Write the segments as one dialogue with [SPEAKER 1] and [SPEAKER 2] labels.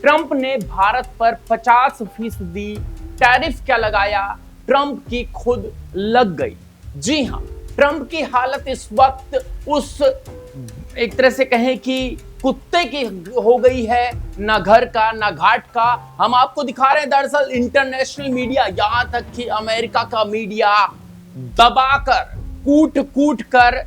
[SPEAKER 1] Trump ने भारत पर 50% tariff क्या लगाया, ट्रंप की खुद लग गई। जी हां, ट्रंप की हालत इस वक्त उस एक तरह से कहें कि कुत्ते की हो गई है, ना घर का ना घाट का। हम आपको दिखा रहे हैं दरअसल इंटरनेशनल मीडिया, यहां तक कि अमेरिका का मीडिया दबाकर कूट कूट कर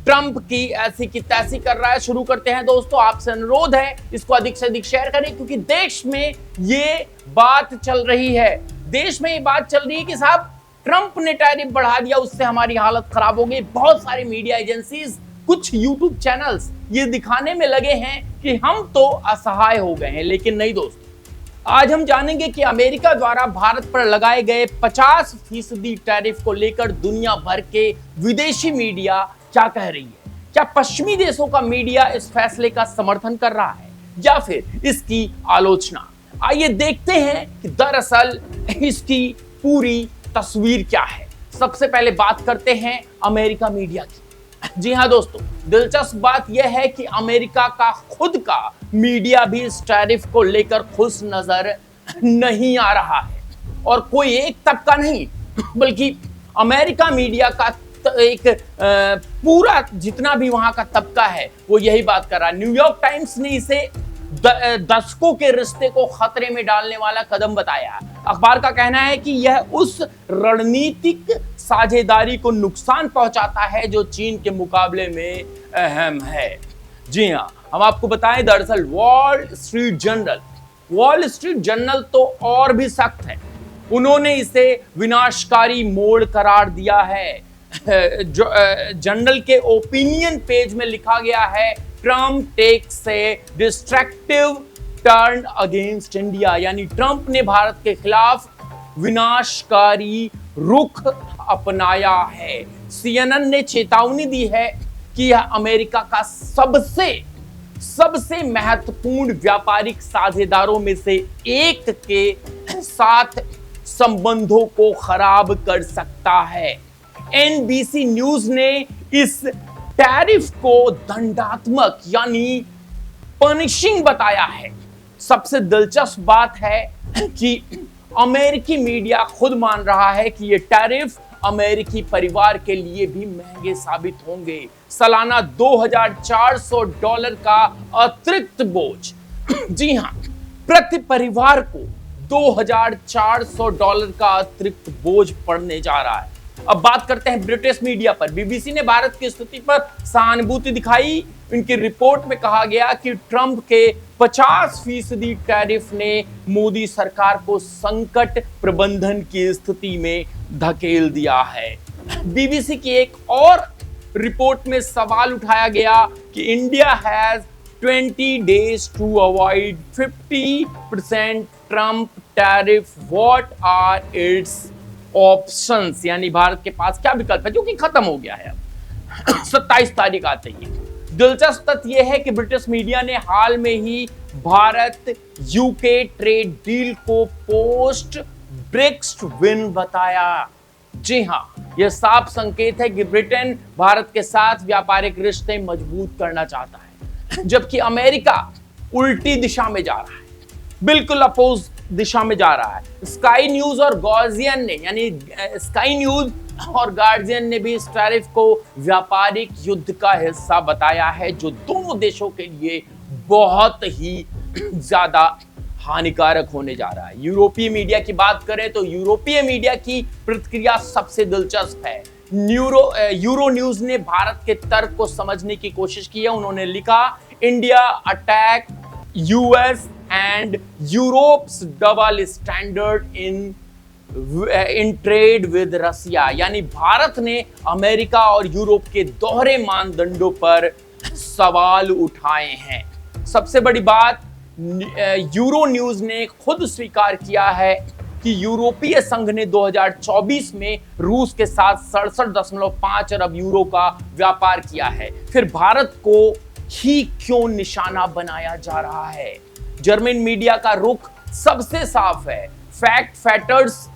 [SPEAKER 1] ट्रंप की ऐसी की तैसी कर रहा है। शुरू करते हैं दोस्तों, आपसे अनुरोध है इसको अधिक से अधिक शेयर करें, क्योंकि देश में ये बात चल रही है। देश में ये बात चल रही है कि साहब ट्रंप ने टैरिफ बढ़ा दिया, उससे हमारी हालत खराब हो गई। बहुत सारी मीडिया एजेंसीज, कुछ यूट्यूब चैनल्स ये दिखाने में लगे हैं कि हम तो असहाय हो गए हैं, लेकिन नहीं दोस्तों। आज हम जानेंगे कि अमेरिका द्वारा भारत पर लगाए गए 50% टैरिफ को लेकर दुनिया भर के विदेशी मीडिया क्या कह रही है। क्या पश्चिमी देशों का मीडिया इस फैसले का समर्थन कर रहा है या फिर इसकी आलोचना। आइए देखते हैं कि दरअसल इसकी पूरी तस्वीर क्या है। सबसे पहले बात करते हैं अमेरिका मीडिया की। जी हां दोस्तों, दिलचस्प बात यह है कि अमेरिका का खुद का मीडिया भी इस टैरिफ को लेकर खुश नजर नहीं आ रहा है, और कोई एक तबका नहीं बल्कि अमेरिका मीडिया का एक पूरा जितना भी वहां का तबका है वो यही बात कर रहा है। न्यूयॉर्क टाइम्स ने इसे दशकों के रिश्ते को खतरे में डालने वाला कदम बताया। अखबार का कहना है कि यह उस रणनीतिक साझेदारी को नुकसान पहुंचाता है जो चीन के मुकाबले में अहम है। जी हां, हम आपको बताएं दरअसल वॉल स्ट्रीट जर्नल तो और भी सख्त है। उन्होंने इसे विनाशकारी मोड़ करार दिया है। जर्नल के ओपिनियन पेज में लिखा गया है, Trump takes a destructive turn against India, यानी ट्रंप ने भारत के खिलाफ विनाशकारी रुख अपनाया है। CNN ने चेतावनी दी है कि यह अमेरिका का सबसे महत्वपूर्ण व्यापारिक साझेदारों में से एक के साथ संबंधों को खराब कर सकता है। NBC न्यूज ने इस टैरिफ को दंडात्मक यानी पनिशिंग बताया है। सबसे दिलचस्प बात है कि अमेरिकी मीडिया खुद मान रहा है कि ये टैरिफ अमेरिकी परिवार के लिए भी महंगे साबित होंगे। सालाना $2,400 का अतिरिक्त बोझ, जी हां, प्रति परिवार को $2,400 का अतिरिक्त बोझ पड़ने जा रहा है। अब बात करते हैं ब्रिटिश मीडिया पर। बीबीसी ने भारत की स्थिति पर सहानुभूति दिखाई। इनकी रिपोर्ट में कहा गया कि ट्रंप के 50% टैरिफ ने मोदी सरकार को संकट प्रबंधन की स्थिति में धकेल दिया है। बीबीसी की एक और रिपोर्ट में सवाल उठाया गया कि India has 20 days to avoid 50% Trump tariff, what are its options, यानी भारत के पास क्या विकल्प है, जो कि खत्म हो गया है अब 27 तारीख आते ही। दिलचस्प तथ्य यह है कि ब्रिटिश मीडिया ने हाल में ही भारत यूके ट्रेड डील को पोस्ट ब्रेक्सिट विन बताया। जी हां, यह साफ संकेत है कि ब्रिटेन भारत के साथ व्यापारिक रिश्ते मजबूत करना चाहता है, जबकि अमेरिका उल्टी दिशा में जा रहा है, बिल्कुल अपोज दिशा में जा रहा है। स्काई न्यूज और गार्जियन ने भी इस टैरिफ को व्यापारिक युद्ध का हिस्सा बताया है, जो दोनों देशों के लिए बहुत ही ज्यादा हानिकारक होने जा रहा है। यूरोपीय मीडिया की बात करें तो यूरोपीय मीडिया की प्रतिक्रिया सबसे दिलचस्प है। यूरो न्यूज ने भारत के तर्क को समझने की कोशिश की है। उन्होंने लिखा, India attack US and Europe's double standard in trade with Russia, यानी भारत ने अमेरिका और यूरोप के दोहरे मानदंडों पर सवाल उठाए हैं। सबसे बड़ी बात, यूरो न्यूज ने खुद स्वीकार किया है कि यूरोपीय संघ ने 2024 में रूस के साथ 67.5 अरब यूरो का व्यापार किया है। फिर भारत को ही क्यों निशाना बनाया जा रहा है? जर्मन मीडिया का रुख सबसे साफ है। फैक्ट फैटर्स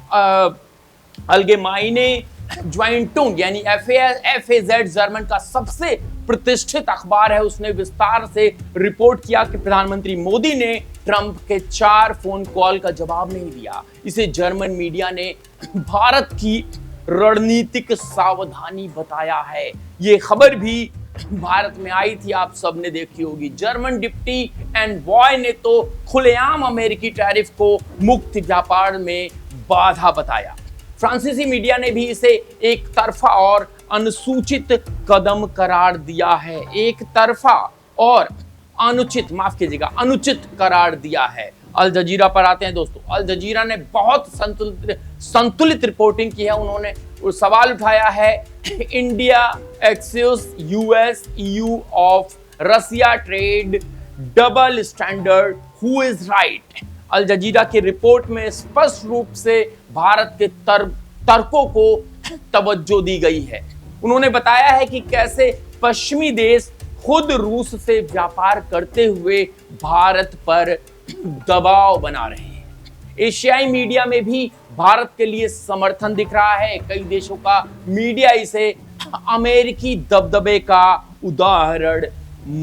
[SPEAKER 1] अल्गेमाइने ज्वाइंटुंग यानी FAZ जर्मन का सबसे प्रतिष्ठित अखबार है। उसने विस्तार से रिपोर्ट किया कि प्रधानमंत्री मोदी ने ट्रंप के 4 फोन कॉल का जवाब नहीं दिया। इसे जर्मन मीडिया ने भारत की रणनीतिक सावधानी बताया है। ये खबर भी भारत में आई थी, आप सबने देखी होगी। जर्मन डिप्टी एनवॉय ने तो खुलेआम अमेरिकी टैरिफ को मुक्त व्यापार में बाधा बताया। फ्रांसीसी मीडिया ने भी इसे एक तरफा और अनुसूचित कदम करार दिया है। एक तरफा और अनुचित करार दिया है। अल जजीरा पर आते हैं दोस्तों। अल जजीरा ने बहुत संतुलित रिपोर्टिंग की है। उन्होंने सवाल उठाया है India access US EU of Russia trade double standard, who is right. Al Jazeera की रिपोर्ट में स्पष्ट रूप से भारत के तर्कों को तवज्जो दी गई है। उन्होंने बताया है कि कैसे पश्चिमी देश खुद रूस से व्यापार करते हुए भारत पर दबाव बना रहे हैं। एशियाई मीडिया में भी भारत के लिए समर्थन दिख रहा है। कई देशों का मीडिया इसे अमेरिकी दबदबे का उदाहरण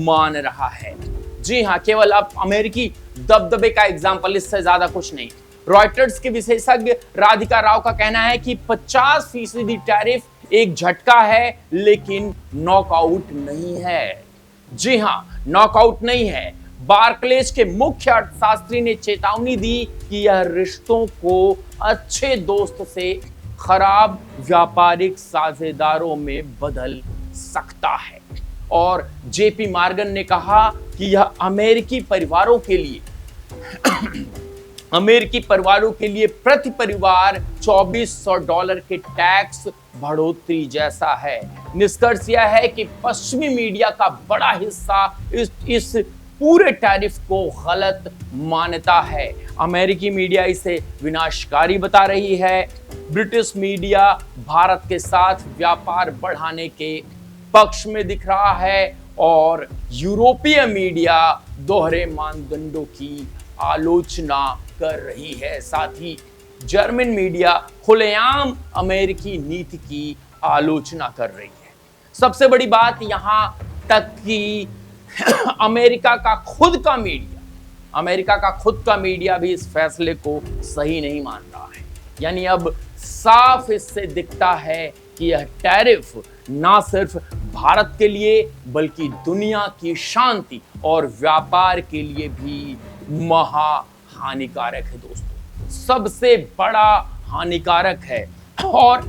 [SPEAKER 1] मान रहा है। जी हां, केवल अब अमेरिकी दबदबे का एग्जाम्पल, इससे ज्यादा कुछ नहीं। रॉयटर्स के विशेषज्ञ राधिका राव का कहना है कि 50% टैरिफ एक झटका है, लेकिन नॉकआउट नहीं है। जी हां, नॉकआउट नहीं है। बार्कलेज के मुख्य अर्थशास्त्री ने चेतावनी दी कि यह रिश्तों को अच्छे दोस्त से खराब व्यापारिक साझेदारों में बदल सकता है। और जेपी मॉर्गन ने कहा कि यह अमेरिकी परिवारों के लिए प्रति परिवार $2400 के टैक्स बढ़ोतरी जैसा है। निष्कर्ष यह है कि पश्चिमी मीडिया का बड़ा हिस्सा इस पूरे टैरिफ को गलत मानता है। अमेरिकी मीडिया इसे विनाशकारी बता रही है। ब्रिटिश मीडिया भारत के साथ व्यापार बढ़ाने के पक्ष में दिख रहा है और यूरोपीय मीडिया दोहरे मानदंडों की आलोचना कर रही है। साथ ही जर्मन मीडिया खुलेआम अमेरिकी नीति की आलोचना कर रही है। सबसे बड़ी बात यहां तक कि अमेरिका का खुद का मीडिया भी इस फैसले को सही नहीं मान रहा है। यानी अब साफ इससे दिखता है कि यह टैरिफ ना सिर्फ भारत के लिए बल्कि दुनिया की शांति और व्यापार के लिए भी महा हानिकारक है दोस्तों, सबसे बड़ा हानिकारक है। और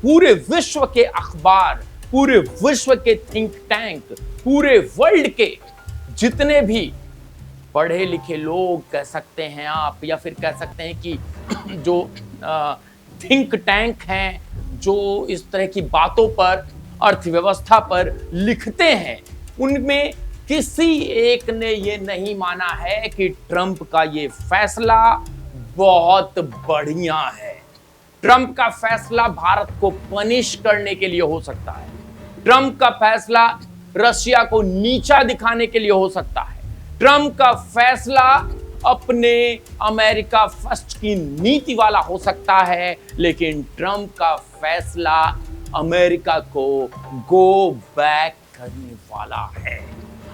[SPEAKER 1] पूरे विश्व के अखबार, पूरे विश्व के थिंक टैंक, पूरे वर्ल्ड के जितने भी पढ़े लिखे लोग कह सकते हैं आप, या फिर कह सकते हैं कि जो थिंक टैंक हैं, जो इस तरह की बातों पर, अर्थव्यवस्था पर लिखते हैं, उनमें किसी एक ने ये नहीं माना है कि ट्रंप का ये फैसला बहुत बढ़िया है। ट्रंप का फैसला भारत को पनिश करने के लिए हो सकता है। ट्रंप का फैसला रशिया को नीचा दिखाने के लिए हो सकता है। ट्रंप का फैसला अपने अमेरिका फर्स्ट की नीति वाला हो सकता है, लेकिन ट्रंप का फैसला अमेरिका को गो बैक करने वाला है।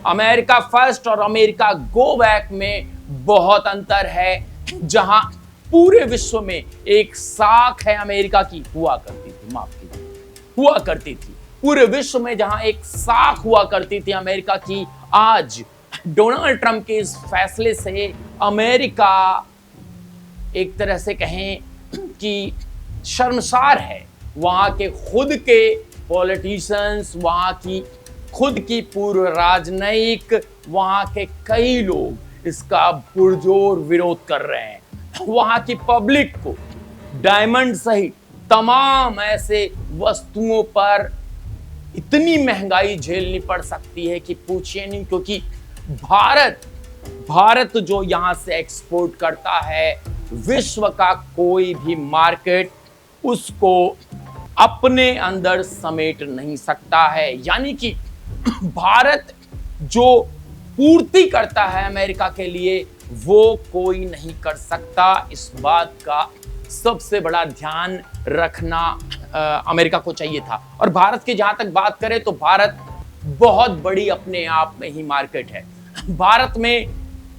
[SPEAKER 1] अमेरिका फर्स्ट और अमेरिका गो बैक में बहुत अंतर है। जहां पूरे विश्व में एक साख है अमेरिका की, हुआ करती थी पूरे विश्व में जहां एक साख हुआ करती थी अमेरिका की, आज डोनाल्ड ट्रंप के इस फैसले से अमेरिका एक तरह से कहें कि शर्मसार है। वहां के खुद के पॉलिटिशियंस, वहां की खुद की पूर्व राजनयिक, वहां के कई लोग इसका पुरजोर विरोध कर रहे हैं। वहां की पब्लिक को डायमंड सहित तमाम ऐसे वस्तुओं पर इतनी महंगाई झेलनी पड़ सकती है कि पूछिए नहीं, क्योंकि भारत जो यहां से एक्सपोर्ट करता है, विश्व का कोई भी मार्केट उसको अपने अंदर समेट नहीं सकता है। यानी कि भारत जो पूर्ति करता है अमेरिका के लिए, वो कोई नहीं कर सकता। इस बात का सबसे बड़ा ध्यान रखना अमेरिका को चाहिए था। और भारत की जहां तक बात करें तो भारत बहुत बड़ी अपने आप में ही मार्केट है। भारत में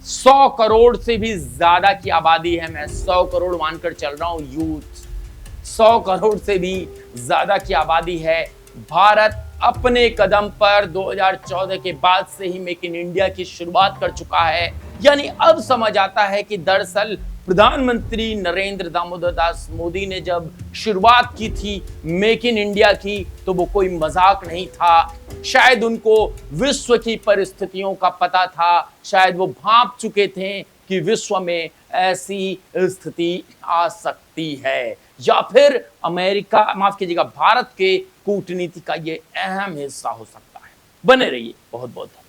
[SPEAKER 1] 100 करोड़ से भी ज्यादा की आबादी है। मैं 100 करोड़ मानकर चल रहा हूं यूथ। 100 करोड़ से भी ज्यादा की आबादी है। भारत अपने कदम पर 2014 के बाद से ही मेक इन इंडिया की शुरुआत कर चुका है। यानी अब समझ आता है कि दरअसल प्रधानमंत्री नरेंद्र दामोदर दास मोदी ने जब शुरुआत की थी मेक इन इंडिया की, तो वो कोई मजाक नहीं था। शायद उनको विश्व की परिस्थितियों का पता था, शायद वो भांप चुके थे कि विश्व में ऐसी स्थिति आ सकती है, या फिर अमेरिका, माफ कीजिएगा, भारत के कूटनीति का ये अहम हिस्सा हो सकता है। बने रहिए, बहुत बहुत धन्यवाद।